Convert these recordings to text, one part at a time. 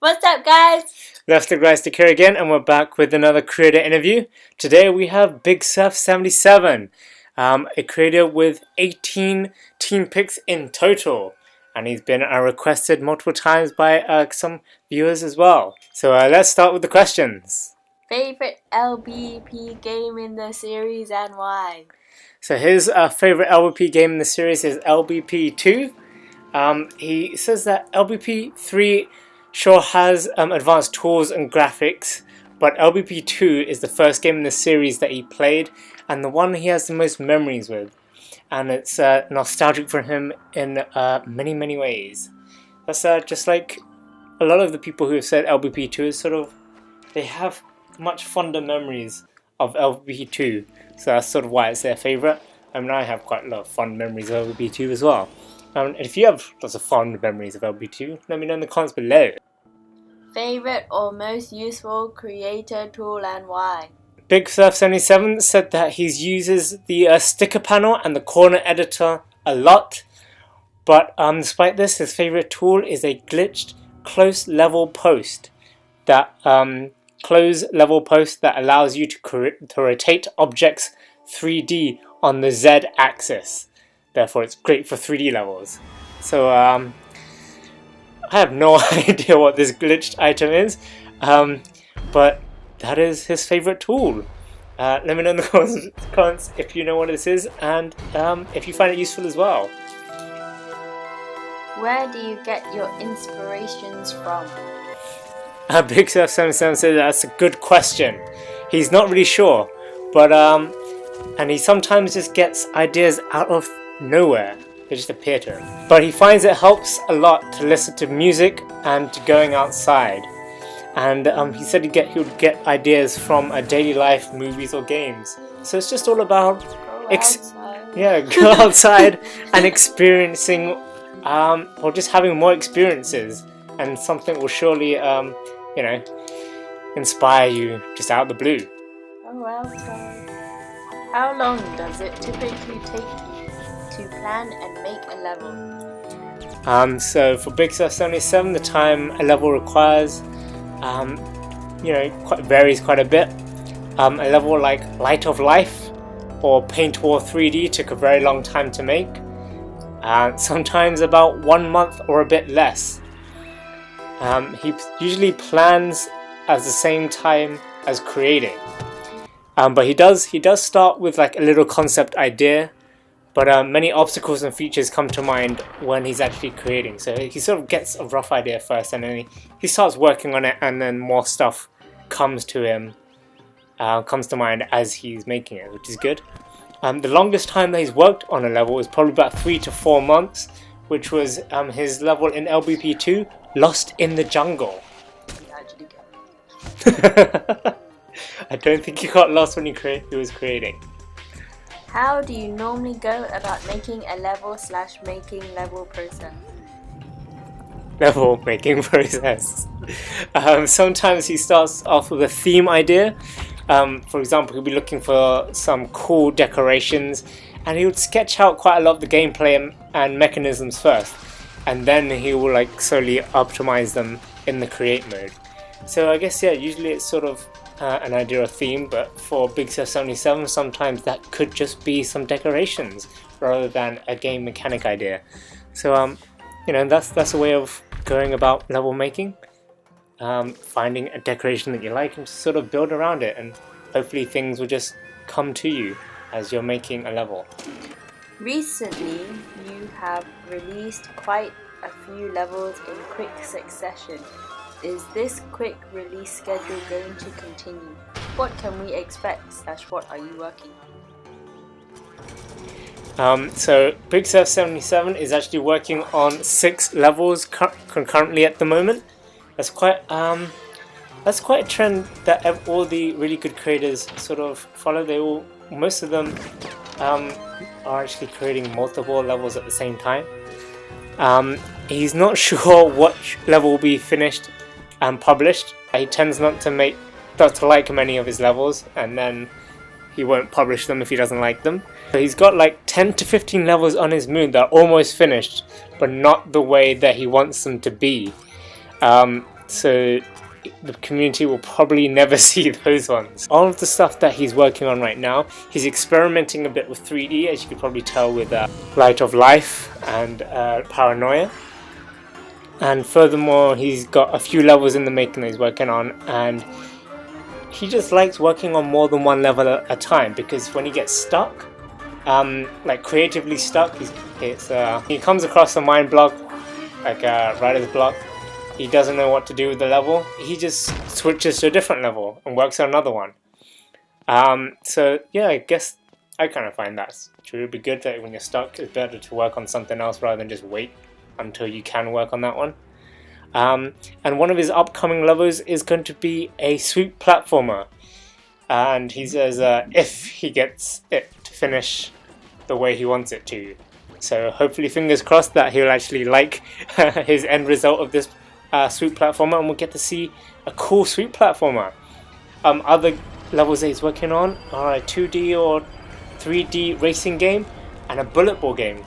What's up, guys? LSRS here again, and we're back with another creator interview. Today we have BIGSURF77, a creator with 18 team picks in total, and he's been requested multiple times by some viewers as well. So let's start with the questions. Favorite LBP game in the series and why? So his favorite LBP game in the series is LBP2. He says that LBP3 sure has advanced tools and graphics, but LBP2 is the first game in the series that he played and the one he has the most memories with, and it's nostalgic for him in many ways. That's just like a lot of the people who have said LBP2 is sort of, they have much fonder memories of LBP2, so that's sort of why it's their favorite. I mean, I have quite a lot of fond memories of LBP2 as well. If you have lots of fond memories of LB2, let me know in the comments below. Favorite or most useful creator tool and why? BIGSURF77 said that he uses the sticker panel and the corner editor a lot, but despite this, his favorite tool is a glitched close level post that allows you to rotate objects 3D on the Z axis. Therefore, it's great for 3D levels. So, I have no idea what this glitched item is, but that is his favorite tool. Let me know in the comments if you know what this is, and if you find it useful as well. Where do you get your inspirations from? BIGSURF77 said that's a good question. He's not really sure, but and he sometimes just gets ideas out of nowhere. They just appear to him. But he finds it helps a lot to listen to music and to going outside. And he said he would get ideas from daily life, movies or games. So it's just all about go outside and experiencing, or just having more experiences. And something will surely, inspire you just out of the blue. Oh, outside. How long does it typically take to plan and make a level? So for BIGSURF77, the time a level requires, varies quite a bit. A level like Light of Life or Paint War 3D took a very long time to make. Sometimes about 1 month or a bit less. He usually plans at the same time as creating. But he does start with like a little concept idea, but many obstacles and features come to mind when he's actually creating. So he sort of gets a rough idea first, and then he starts working on it, and then more stuff comes to mind as he's making it, which is good. The longest time that he's worked on a level is probably about 3 to 4 months, which was his level in LBP2, Lost in the Jungle. I don't think he got lost when he was creating. How do you normally go about making a level / making level process? Level making process. Sometimes he starts off with a theme idea. For example, he'll be looking for some cool decorations, and he would sketch out quite a lot of the gameplay and mechanisms first, and then he will like slowly optimize them in the create mode. So I guess usually it's sort of an idea or theme, but for BIGSURF77 sometimes that could just be some decorations rather than a game mechanic idea. So that's a way of going about level making, finding a decoration that you like and just sort of build around it, and hopefully things will just come to you as you're making a level. Recently you have released quite a few levels in quick succession. Is this quick release schedule going to continue? What can we expect / what are you working on? So BIGSURF77 is actually working on 6 levels concurrently at the moment. That's quite a trend that all the really good creators sort of follow. Most of them are actually creating multiple levels at the same time. He's not sure what level will be finished and published. He tends not to like many of his levels, and then he won't publish them if he doesn't like them. So he's got like 10 to 15 levels on his moon that are almost finished, but not the way that he wants them to be. so the community will probably never see those ones. All of the stuff that he's working on right now, he's experimenting a bit with 3D, as you can probably tell with Light of Life and Paranoia. And furthermore, he's got a few levels in the making that he's working on, and he just likes working on more than one level at a time, because when he gets stuck, like creatively stuck, he comes across a mind block, like writer's block. He doesn't know what to do with the level. He just switches to a different level and works on another one. So yeah, I guess I kind of find that true. It'd be good that when you're stuck, it's better to work on something else rather than just wait until you can work on that one. And one of his upcoming levels is going to be a sweep platformer. And he says if he gets it to finish the way he wants it to. So hopefully, fingers crossed, that he'll actually like his end result of this sweep platformer, and we'll get to see a cool sweep platformer. Other levels that he's working on are a 2D or 3D racing game and a bullet ball game.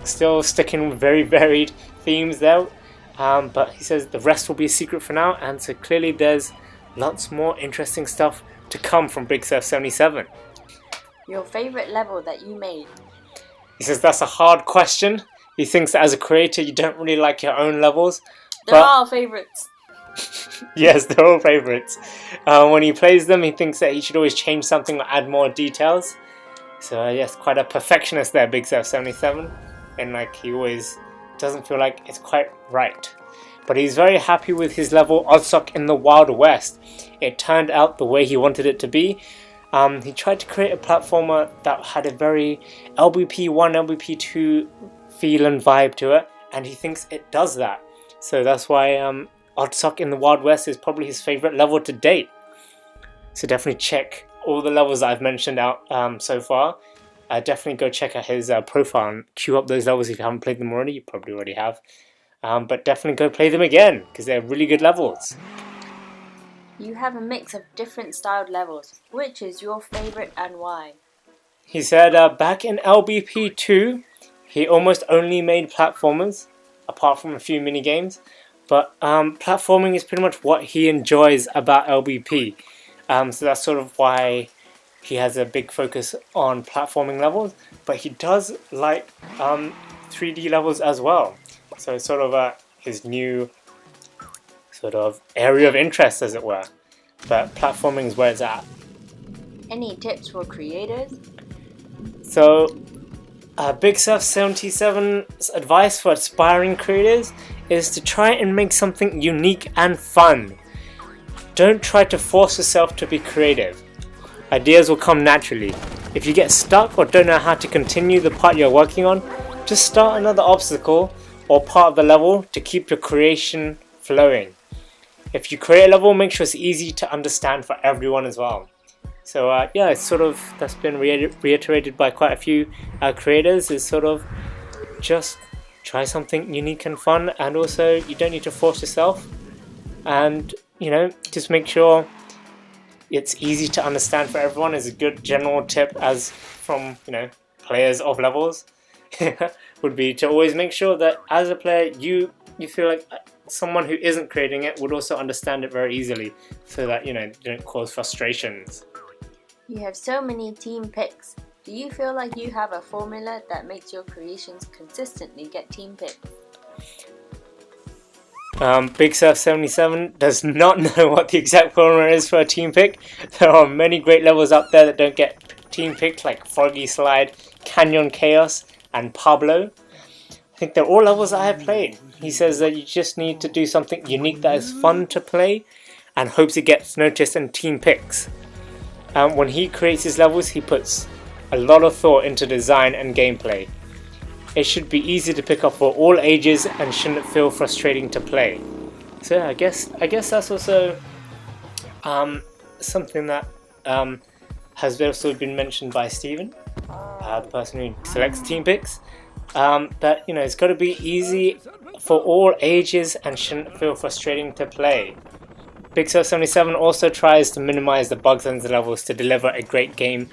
Still sticking with very varied themes there, but he says the rest will be a secret for now, and so clearly there's lots more interesting stuff to come from BIGSURF77. Your favourite level that you made? He says that's a hard question. He thinks that as a creator you don't really like your own levels. They're all favourites. Yes, they're all favourites. When he plays them, he thinks that he should always change something or add more details. So yes, quite a perfectionist there, BIGSURF77. And like he always doesn't feel like it's quite right. But he's very happy with his level Oddsock in the Wild West. It turned out the way he wanted it to be. He tried to create a platformer that had a very LBP1, LBP2 feel and vibe to it, and he thinks it does that. So that's why Oddsock in the Wild West is probably his favourite level to date. So definitely check all the levels that I've mentioned out so far. Definitely go check out his profile and queue up those levels if you haven't played them already. You probably already have. But definitely go play them again, because they're really good levels. You have a mix of different styled levels. Which is your favourite and why? He said back in LBP2, he almost only made platformers, apart from a few mini games. But platforming is pretty much what he enjoys about LBP. So that's sort of why he has a big focus on platforming levels. But he does like 3D levels as well. So it's sort of his new sort of area of interest, as it were. But platforming is where it's at. Any tips for creators? So BIGSURF77's advice for aspiring creators is to try and make something unique and fun. Don't try to force yourself to be creative. Ideas will come naturally. If you get stuck or don't know how to continue the part you're working on, just start another obstacle or part of the level to keep your creation flowing. If you create a level, make sure it's easy to understand for everyone as well. So yeah, it's sort of, that's been reiterated by quite a few creators, is sort of just try something unique and fun, and also you don't need to force yourself, and you know, just make sure it's easy to understand for everyone is a good general tip, as from, you know, players of levels would be to always make sure that as a player you feel like someone who isn't creating it would also understand it very easily, so that, you know, you don't cause frustrations. You have so many team picks. Do you feel like you have a formula that makes your creations consistently get team picks? BIGSURF77 does not know what the exact formula is for a team pick. There are many great levels up there that don't get team picked, like Froggy Slide, Canyon Chaos, and Pablo. I think they're all levels that I have played. He says that you just need to do something unique that is fun to play and hopes it gets noticed in team picks. When he creates his levels, he puts a lot of thought into design and gameplay. It should be easy to pick up for all ages and shouldn't feel frustrating to play. So yeah, I guess that's also something that has also been mentioned by Steven, the person who selects team picks. That, you know, it's got to be easy for all ages and shouldn't feel frustrating to play. BIGSURF77 also tries to minimize the bugs in the levels to deliver a great game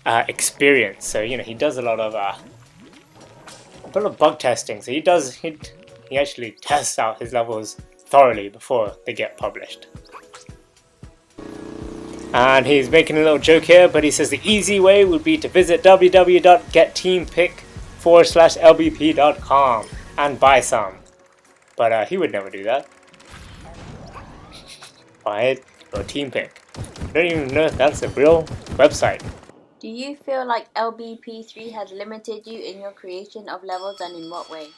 experience. So, you know, he does a lot of bug testing. So he actually tests out his levels thoroughly before they get published. And he's making a little joke here, but he says the easy way would be to visit www.getteampick/lbp.com and buy some. But he would never do that. Buy it or team pick. I don't even know if that's a real website. Do you feel like LBP3 has limited you in your creation of levels, and in what way?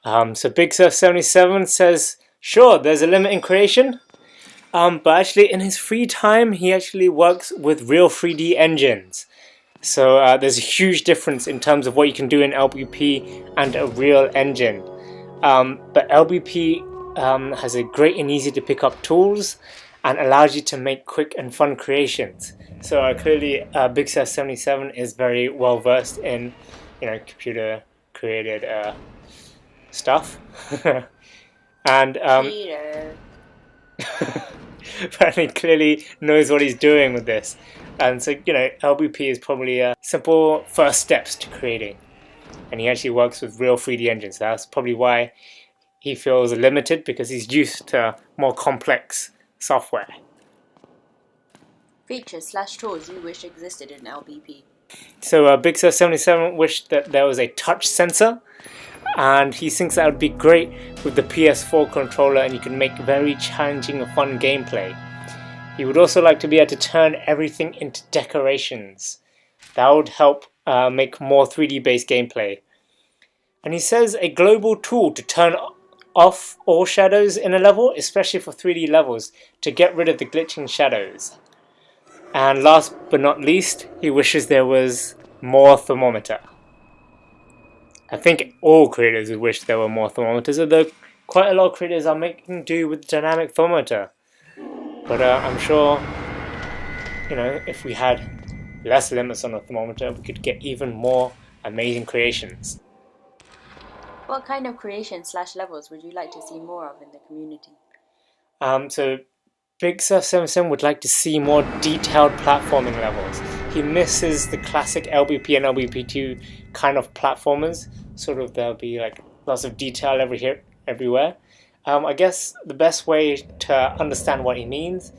So BIGSURF77 says, sure, there's a limit in creation. But actually in his free time, he actually works with real 3D engines. So there's a huge difference in terms of what you can do in LBP and a real engine. But LBP has a great and easy to pick up tools and allows you to make quick and fun creations. So clearly BIGSURF77 is very well versed in, computer created stuff. And but he clearly knows what he's doing with this. And so, LBP is probably a simple first steps to creating. And he actually works with real 3D engines. So that's probably why he feels limited, because he's used to more complex software. Features/tools you wish existed in LBP. So BIGSURF77 wished that there was a touch sensor, and he thinks that would be great with the PS4 controller, and you can make very challenging and fun gameplay. He would also like to be able to turn everything into decorations. That would help make more 3D based gameplay. And he says a global tool to turn off all shadows in a level, especially for 3D levels, to get rid of the glitching shadows. And last but not least, he wishes there was more thermometer. I think all creators would wish there were more thermometers, although quite a lot of creators are making do with dynamic thermometer. But I'm sure, if we had less limits on the thermometer, we could get even more amazing creations. What kind of creation/levels would you like to see more of in the community? So BIGSURF77 would like to see more detailed platforming levels. He misses the classic LBP and LBP2 kind of platformers. Sort of there'll be like lots of detail everywhere. I guess the best way to understand what he means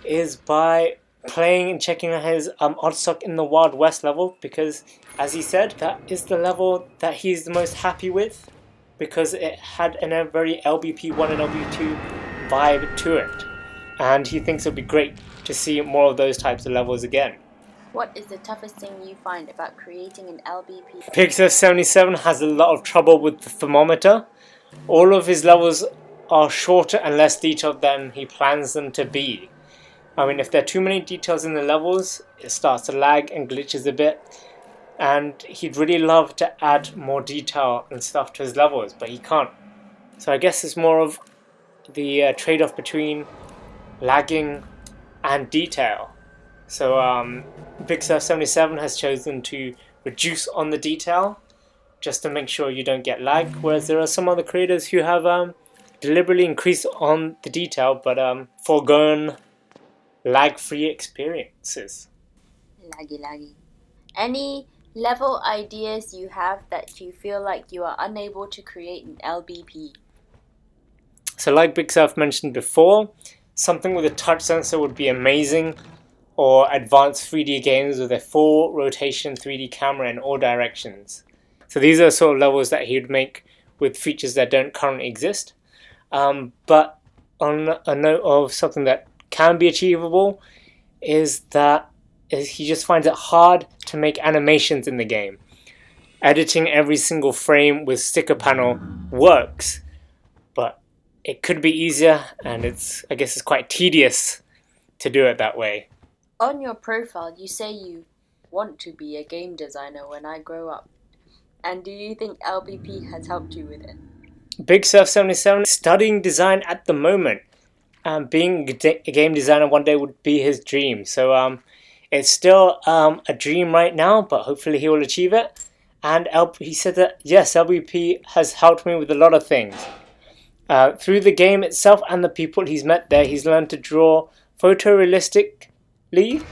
is by playing and checking out his Oddsock in the Wild West level, because as he said, that is the level that he's the most happy with, because it had a very LBP1 and LBP2 vibe to it. And he thinks it would be great to see more of those types of levels again. What is the toughest thing you find about creating an LBP? BIGSURF77 has a lot of trouble with the thermometer. All of his levels are shorter and less detailed than he plans them to be. I mean, if there are too many details in the levels, it starts to lag and glitches a bit. And he'd really love to add more detail and stuff to his levels, but he can't. So I guess it's more of the trade-off between lagging and detail. So BIGSURF77 has chosen to reduce on the detail just to make sure you don't get lag, whereas there are some other creators who have deliberately increased on the detail but foregone lag-free experiences. Laggy. Any level ideas you have that you feel like you are unable to create in LBP? So like BIGSURF mentioned before, something with a touch sensor would be amazing, or advanced 3D games with a full rotation 3D camera in all directions. So these are sort of levels that he would make with features that don't currently exist. But on a note of something that can be achievable is that he just finds it hard to make animations in the game. Editing every single frame with sticker panel works, but it could be easier, and I guess it's quite tedious to do it that way. On your profile, you say you want to be a game designer when I grow up. And do you think LBP has helped you with it? BIGSURF77 is studying design at the moment. Being a game designer one day would be his dream. So it's still a dream right now, but hopefully he will achieve it. And he said that, yes, LBP has helped me with a lot of things. Through the game itself and the people he's met there, he's learned to draw photorealistically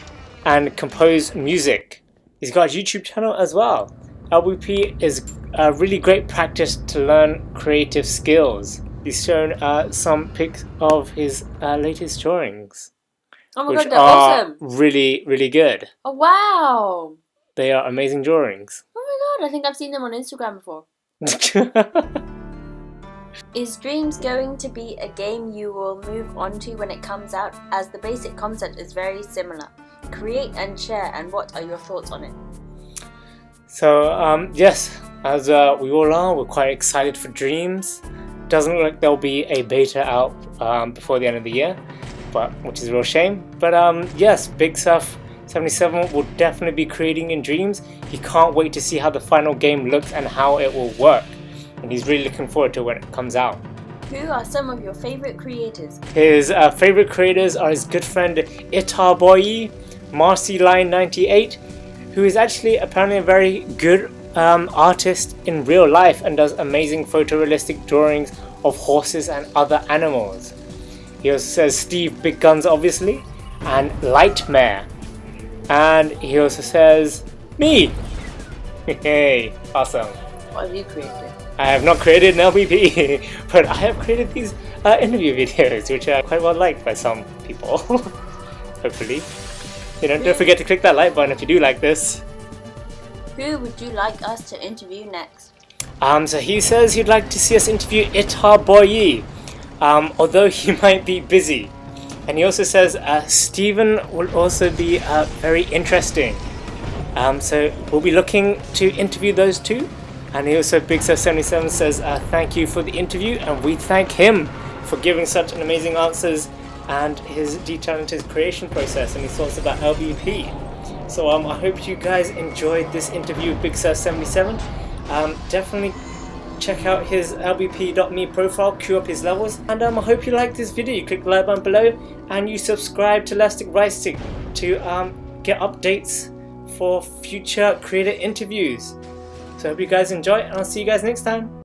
and compose music. He's got a YouTube channel as well. LBP is a really great practice to learn creative skills. he's shown some pics of his latest drawings. Oh my which god, they're are awesome! really, really good. Oh wow! They are amazing drawings. Oh my god, I think I've seen them on Instagram before. Is Dreams going to be a game you will move on to when it comes out, as the basic concept is very similar? Create and share, and what are your thoughts on it? So yes, as we all are, we're quite excited for Dreams. Doesn't look like there'll be a beta out before the end of the year, which is a real shame. But yes, BIGSURF77 will definitely be creating in Dreams. He can't wait to see how the final game looks and how it will work, and he's really looking forward to when it comes out. Who are some of your favorite creators? His favorite creators are his good friend ITARBOYI, MarcyLine98, who is actually apparently a very good artist in real life and does amazing photorealistic drawings of horses and other animals. He also says Steve Big Guns, obviously, and Lightmare. And he also says me. Hey, awesome. What have you created? I have not created an LBP, but I have created these interview videos, which are quite well liked by some people. Hopefully. Don't forget to click that like button if you do like this. Who would you like us to interview next? So he says he'd like to see us interview ITARBOYI, although he might be busy. And he also says Steven will also be very interesting. So we'll be looking to interview those two. And he also, BIGSURF77 says thank you for the interview, and we thank him for giving such an amazing answers and his detail into his creation process and his thoughts about LBP. So I hope you guys enjoyed this interview with BIGSURF77. Definitely check out his lbp.me profile, queue up his levels, and I hope you like this video. You click the like button below and you subscribe to leftstickrightstick to get updates for future creator interviews. So I hope you guys enjoy, and I'll see you guys next time.